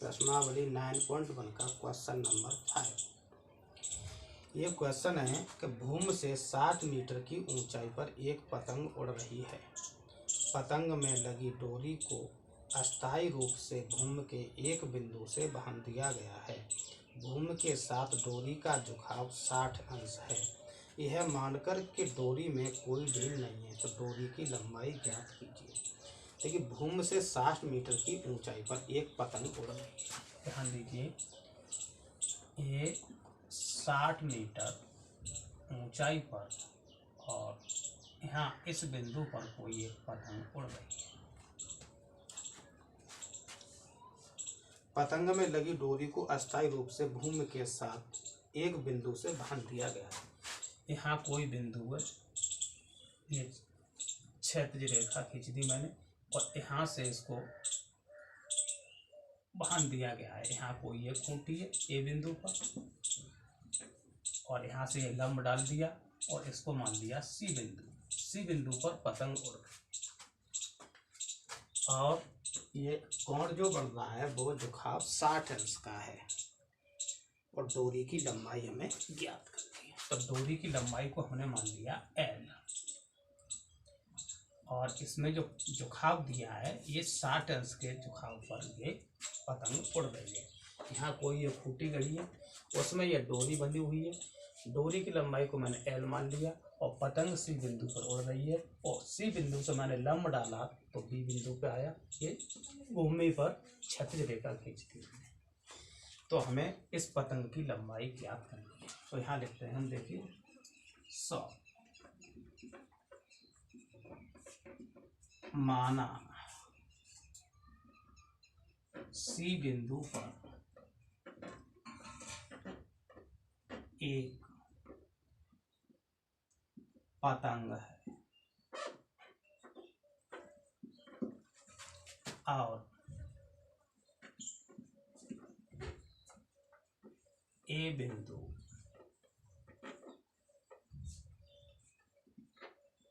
प्रश्नावली 9.1 का question number 5। ये क्वेश्चन है कि भूमि से 60 मीटर की ऊंचाई पर एक पतंग उड़ रही है। पतंग में लगी डोरी को अस्थायी रूप से भूमि के एक बिंदु से बांध दिया गया है। भूमि के साथ डोरी का झुकाव 60 अंश है। यह मानकर कि डोरी में कोई ढील नहीं है, तो डोरी की लंबाई ज्ञात कीजिए। देखिए, भूमि से 60 मीटर की ऊंचाई पर एक पतंग उड़ रही है। ध्यान दीजिए, ये 60 मीटर ऊंचाई पर और यहाँ इस बिंदु पर कोई एक पतंग उड़ रही है। पतंग में लगी डोरी को अस्थायी रूप से भूमि के साथ एक बिंदु से बांध दिया गया है। यहाँ कोई बिंदु है, ये क्षैतिज रेखा खींच दी मैंने और यहाँ से इसको बांध दिया गया है। यहाँ कोई एक खूंटी है ए बिंदु पर और यहाँ से ये लंब डाल दिया और इसको मान लिया सी बिंदु। सी बिंदु पर पतंग उड़ रही और ये कोण जो बढ़ रहा है वो झुकाव 60 अंश का है और डोरी की लंबाई हमें ज्ञात करनी है। तो डोरी की लंबाई को हमने मान लिया L और इसमें जो झुकाव दिया है ये 60 अंश के झुकाव पर ये पतंग उड़ रही है। यहाँ कोई ये खूंटी गड़ी है, उसमें ये डोरी बंधी हुई है। डोरी की लंबाई को मैंने L मान लिया और पतंग सी बिंदु पर उड़ रही है और सी बिंदु से मैंने लंब डाला तो बी बिंदु पे आया। ये भूमि पर क्षैतिज रेखा खींचती है, तो हमें इस पतंग की लंबाई ज्ञात करनी है। तो यहाँ लिखते हैं हम, देखिए 100 माना सी बिंदु पर एक पतंग है और ए बिंदु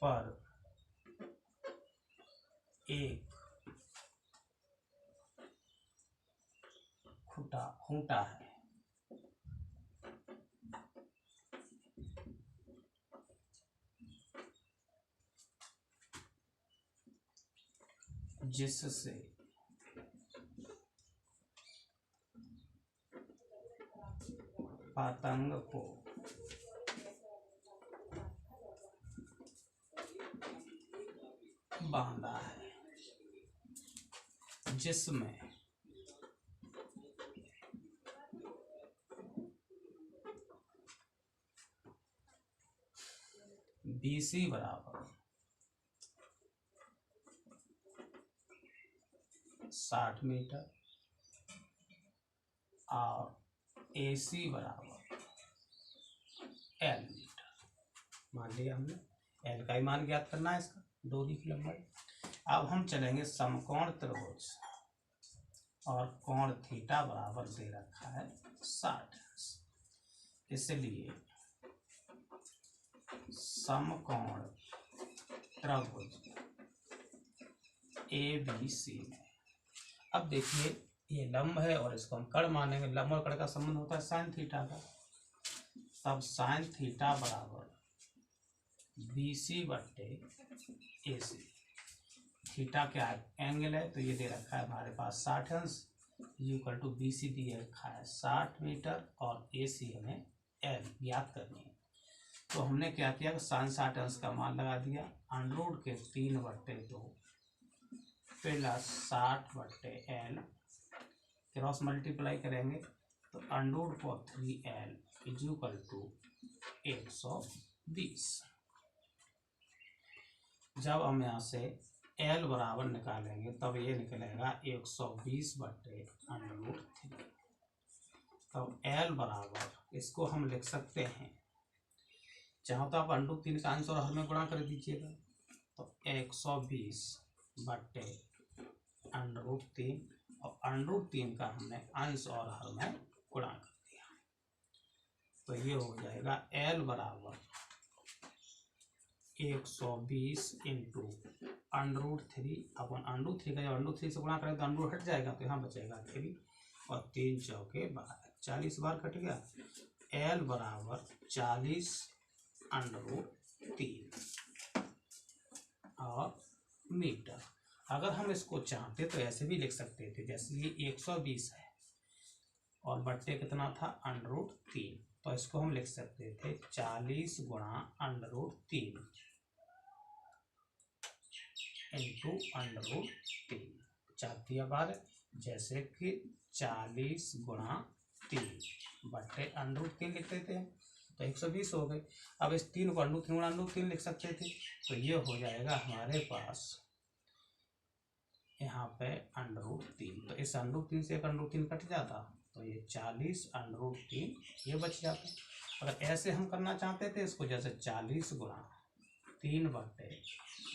पर एक खूंटा है। जिससे पतंग को बांधा है, जिसमें BC बराबर 60 मीटर और AC बराबर L मीटर मान लिया हमने। L का ही मान ज्ञात करना है इसका, डोरी की लंबाई। अब हम चलेंगे समकोण त्रिभुज और कोण थीटा बराबर दे रखा है 60 अंश। इसलिए समकोण त्रिभुज ABC में, अब देखिए ये लंब है और इसको हम कर्ण मानेंगे। लंब और कर्ण का संबंध होता है साइन थीटा का। तब साइन थीटा बराबर BC बट्टे AC। थीटा क्या एंगल है, तो ये दे रखा है हमारे पास 60 अंश इक्वल टू BC दिया रखा है 60 मीटर और AC हमें L ज्ञात करनी है। तो हमने क्या किया कि साइन 60 अंश का मान लगा दिया, अंडरूट के 3/2 प्लस 60 बट्टे L, क्रॉस मल्टीप्लाई करेंगे तो under root for 3L is equal to 120। जब हम यहाँ से L बराबर निकालेंगे तब ये निकलेगा 120 बट्टे अंडरूट 3। तब L बराबर, इसको हम लिख सकते हैं, चाहो तो आप अंडरूट 3 का अंश और हर में गुणा कर दीजिएगा। तो 120 बट्टे अंडरूट 3 और अंडरूट 3 का हमने अंश और हर में गुणा कर दिया। तो ये हो जाएगा L बराबर 120 इंटू अंडरूट 3 अपन अंडरूट 3 का, जब अंडरूट 3 से गुणा करें तो अंडरूट हट जाएगा तो यहाँ बचेगा 3 और 3 चौके 12, 40 बार कट गया। L बराबर 40√3 और मीटर। अगर हम इसको चाहते तो ऐसे भी लिख सकते थे, जैसे ये 120 है और बट्टे कितना था √3, तो इसको हम लिख सकते थे 40 गुणा √3 इंटू √3। चाहती बार जैसे कि 40 गुणा 3 बट्टे √3 लिखते थे तो 120 हो गए। अब इस 3 को √3 गुणा √3 लिख सकते थे, तो ये हो जाएगा हमारे पास यहाँ पे √3, तो इस √3 से एक √3 कट जाता, तो ये 40 √3 ये बच जाता। अगर ऐसे हम करना चाहते थे इसको, जैसे 40 गुणा 3 बट्टे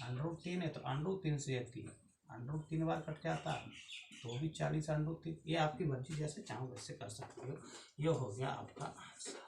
√3 है तो √3 से 3 √3 बार कट जाता, तो भी 40 √3। ये आपकी मर्जी, जैसे चाहो वैसे कर सकते हो। ये हो गया आपका आंसर।